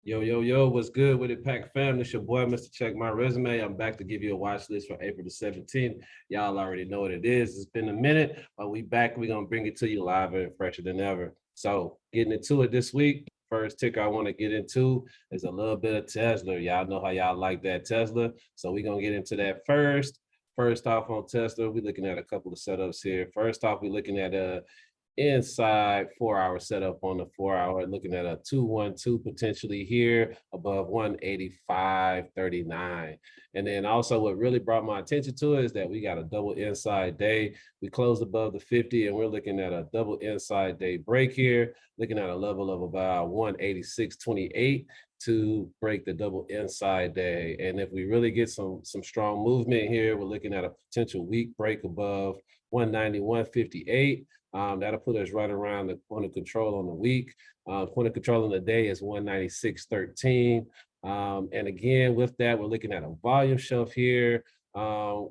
Yo, yo, yo, what's good with it, Pack Fam? It's your boy, Mr. Check My Resume. I'm back to give you a watch list for April the 17th. Y'all already know what it is. It's been a minute, but we back. We're going to bring it to you live and fresher than ever. So getting into it this week, first ticker I want to get into is a little bit of Tesla. Y'all know how y'all like that Tesla. So we're going to get into that first. First off on Tesla, we're looking at a couple of setups here. First off, we're looking at inside 4-hour setup on the 4-hour, looking at a 212 potentially here above 185.39. And then also what really brought my attention to it is that we got a double inside day. We closed above the 50 and we're looking at a double inside day break here, looking at a level of about 186.28 to break the double inside day. And if we really get some strong movement here, we're looking at a potential weak break above 191.58. That'll put us right around the point of control on the week. Point of control on the day is 196.13. And again, with that, we're looking at a volume shelf here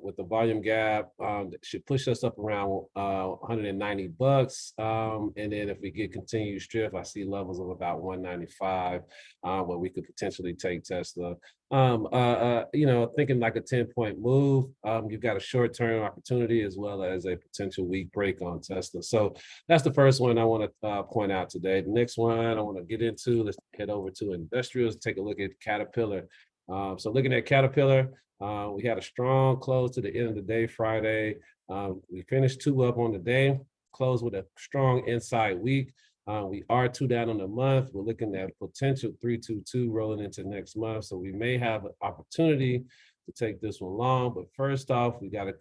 with the volume gap that should push us up around $190. And then if we get continued strength, I see levels of about 195 where we could potentially take Tesla. Thinking like a 10-point move, you've got a short-term opportunity as well as a potential weak break on Tesla. So that's the first one I want to point out today. The next one I want to get into, let's head over to industrials, take a look at Caterpillar. So looking at Caterpillar, we had a strong close to the end of the day Friday. We finished 2 up on the day, closed with a strong inside week. We are 2 down on the month. We're looking at potential 322 rolling into next month. So we may have an opportunity to take this one long. But first off, we gotta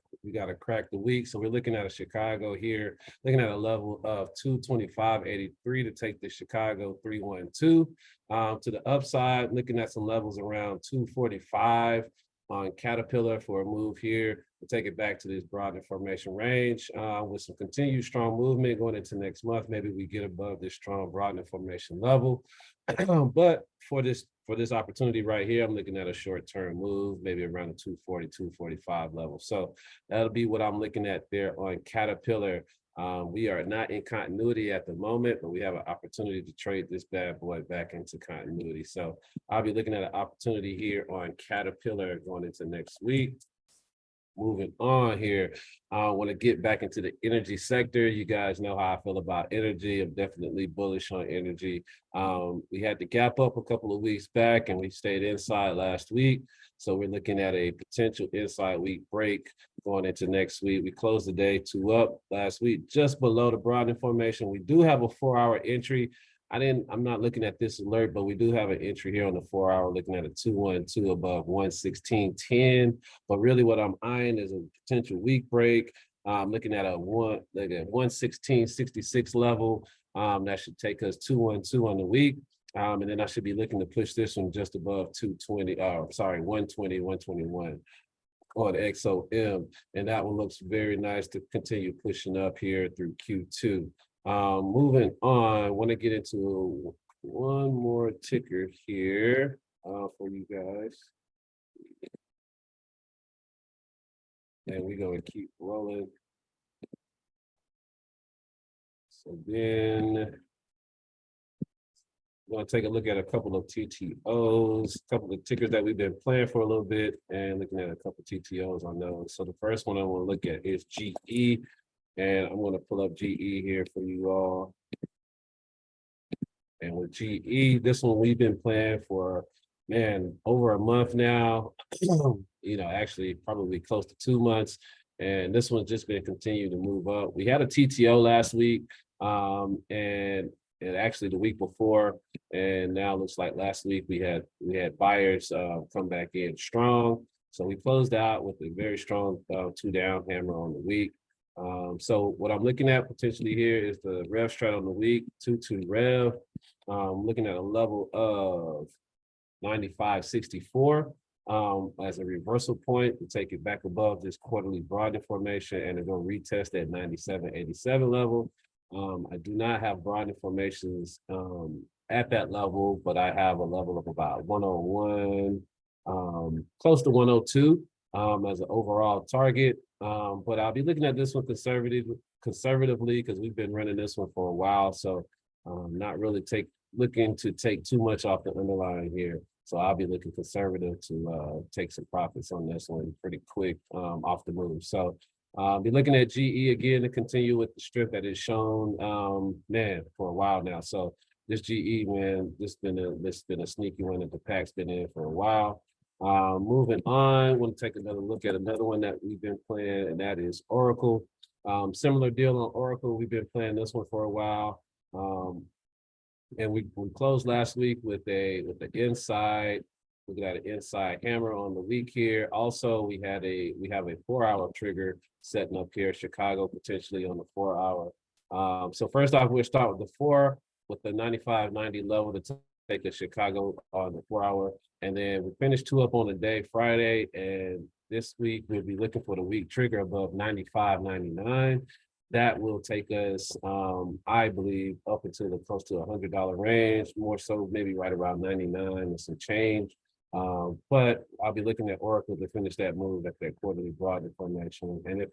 crack the week. So we're looking at a Chicago here, looking at a level of 225.83 to take the Chicago 312. To the upside, looking at some levels around 245 on Caterpillar for a move here to take it back to this broad information range with some continued strong movement going into next month. Maybe we get above this strong broad information level. But for this opportunity right here, I'm looking at a short-term move, maybe around the 240, 245 level. So that'll be what I'm looking at there on Caterpillar. We are not in continuity at the moment, but we have an opportunity to trade this bad boy back into continuity. So I'll be looking at an opportunity here on Caterpillar going into next week. Moving on here, I want to get back into the energy sector. You guys know how I feel about energy. I'm definitely bullish on energy. We had to gap up a couple of weeks back and we stayed inside last week. So we're looking at a potential inside week break going into next week. We closed the day 2 up last week, just below the broad information. We do have a 4-hour entry. I'm not looking at this alert, but we do have an entry here on the 4-hour, looking at a 212 above 116.10. But really what I'm eyeing is a potential weak break. I'm looking at a 116.66 level. That should take us 212 on the week. And then I should be looking to push this one just above 120, 121 on XOM. And that one looks very nice to continue pushing up here through Q2. Moving on, I want to get into one more ticker here for you guys. And we're going to keep rolling. So then we're going to take a look at a couple of TTOs, a couple of tickers that we've been playing for a little bit and looking at a couple of TTOs on those. So the first one I want to look at is GE. And I'm going to pull up GE here for you all. And with GE, this one we've been playing for, over a month now, actually probably close to 2 months. And this one's just been continuing to move up. We had a TTO last week and actually the week before. And now it looks like last week we had buyers come back in strong. So we closed out with a very strong 2 down hammer on the week. So what I'm looking at potentially here is the rev strat on the week, 2-2 rev. Looking at a level of 95.64 as a reversal point to take it back above this quarterly broad formation, and it's going to retest at 97.87 level. I do not have broad formations at that level, but I have a level of about 101, close to 102 as an overall target. But I'll be looking at this one conservatively because we've been running this one for a while. So not really looking to take too much off the underlying here. So I'll be looking conservative to take some profits on this one pretty quick off the move. So be looking at GE again to continue with the strip that is shown, man, for a while now. So this GE, man, this been a sneaky one that the pack's been in for a while. Moving on, want to take another look at another one that we've been playing, and that is Oracle. Similar deal on Oracle. We've been playing this one for a while. And we closed last week with the inside. We got an inside hammer on the week here. Also, we have a 4-hour trigger setting up here, Chicago potentially on the 4-hour. So first off, we'll start with the 4 with the 95.90 level to take a Chicago on the 4-hour. And then we finished 2 up on the day Friday. And this week we'll be looking for the week trigger above 95.99. That will take us, I believe, up into the close to $100 range, more so maybe right around 99 and some change. But I'll be looking at Oracle to finish that move at that quarterly broad formation. And if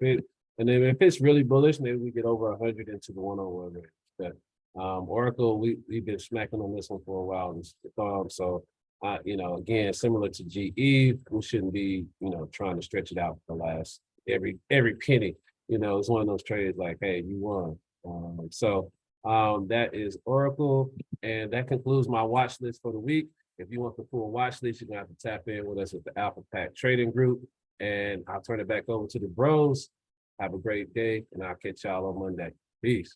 it's really bullish, maybe we get over 100 into the 101 range. But Oracle, we've been smacking on this one for a while. So again, similar to GE, we shouldn't be, trying to stretch it out for the last every penny. It's one of those trades like, hey, you won. That is Oracle. And that concludes my watch list for the week. If you want the full watch list, you're going to have to tap in with us with the Alphapack trading group. And I'll turn it back over to the bros. Have a great day, and I'll catch y'all on Monday. Peace.